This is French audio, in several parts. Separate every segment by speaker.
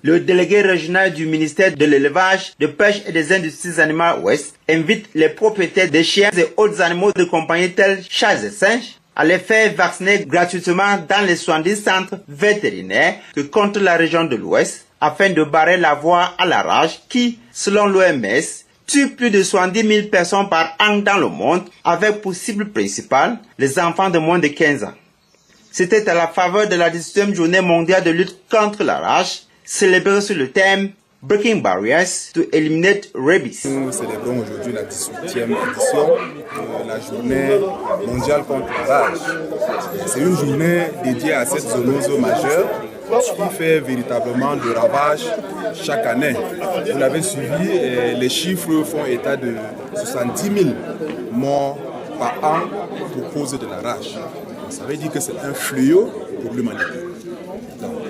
Speaker 1: Le délégué régional du ministère de l'élevage, de pêche et des industries animales ouest invite les propriétaires des chiens et autres animaux de compagnie tels chats et singes à les faire vacciner gratuitement dans les 70 centres vétérinaires que compte la région de l'ouest afin de barrer la voie à la rage qui, selon l'OMS, tue plus de 70 000 personnes par an dans le monde avec pour cible principale les enfants de moins de 15 ans. C'était à la faveur de la 18e journée mondiale de lutte contre la rage, célébrée sur le thème Breaking Barriers to Eliminate Rabies.
Speaker 2: Nous célébrons aujourd'hui la 18e édition de la journée mondiale contre la rage. C'est une journée dédiée à cette zoonose majeure qui fait véritablement de ravages chaque année. Vous l'avez suivi, les chiffres font état de 70 000 morts par an pour cause de la rage. Ça veut dire que c'est un fléau pour l'humanité.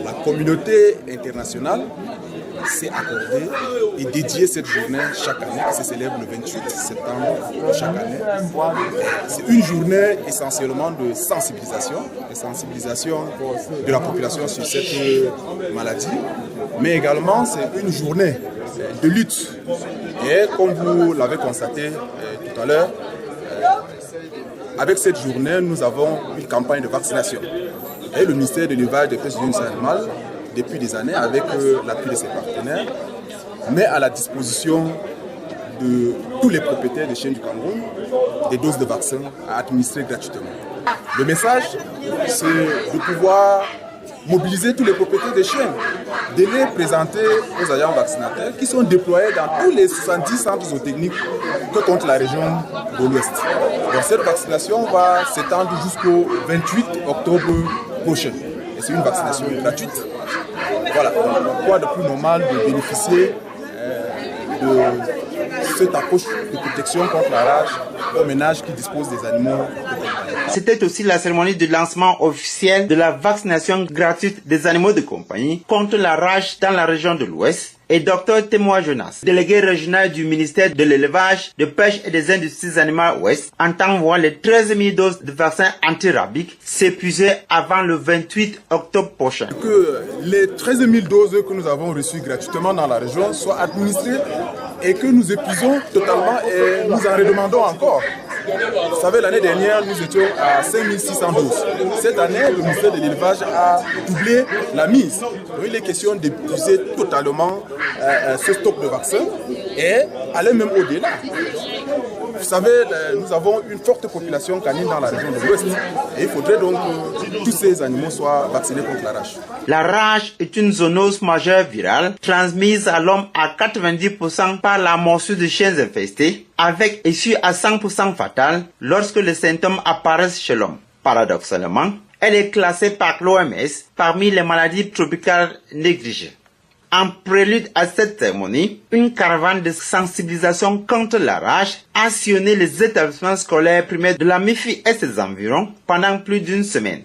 Speaker 2: La communauté internationale s'est accordée et dédiée cette journée chaque année, qui se célèbre le 28 septembre chaque année. C'est une journée essentiellement de sensibilisation de la population sur cette maladie, mais également c'est une journée de lutte. Et comme vous l'avez constaté tout à l'heure, avec cette journée, nous avons une campagne de vaccination. Et le ministère de l'élevage des pêches et des industries animales, depuis des années, avec l'appui de ses partenaires, met à la disposition de tous les propriétaires de chiens du Cameroun des doses de vaccins à administrer gratuitement. Le message, c'est de pouvoir mobiliser tous les propriétaires de chiens, de les présenter aux agents vaccinateurs qui sont déployés dans tous les 70 centres zootechniques que compte la région de l'Ouest. Donc cette vaccination va s'étendre jusqu'au 28 octobre prochain. Et c'est une vaccination gratuite. Voilà, quoi de plus normal de bénéficier de cette approche de protection contre la rage aux ménages qui disposent des animaux.
Speaker 1: C'était aussi la cérémonie de lancement officiel de la vaccination gratuite des animaux de compagnie contre la rage dans la région de l'Ouest. Et Dr Témoin Jonas, délégué régional du ministère de l'élevage, de pêche et des industries animales ouest, entend voir les 13 000 doses de vaccins antirabiques s'épuiser avant le 28 octobre prochain.
Speaker 2: Que les 13 000 doses que nous avons reçues gratuitement dans la région soient administrées et que nous épuisons totalement et nous en redemandons encore. Vous savez, l'année dernière, nous étions à 5 600 doses. Cette année, le ministère de l'élevage a doublé la mise. Donc, il est question d'épuiser totalement ce stock de vaccins et aller même au-delà. Vous savez, nous avons une forte population canine dans la région de l'Ouest et il faudrait donc que tous ces animaux soient vaccinés contre la rage.
Speaker 1: La rage est une zoonose majeure virale transmise à l'homme à 90% par la morsure de chiens infestés, avec issue à 100% fatale lorsque les symptômes apparaissent chez l'homme. Paradoxalement, elle est classée par l'OMS parmi les maladies tropicales négligées. En prélude à cette cérémonie, une caravane de sensibilisation contre la rage a sillonné les établissements scolaires primaires de la MIFI et ses environs pendant plus d'une semaine.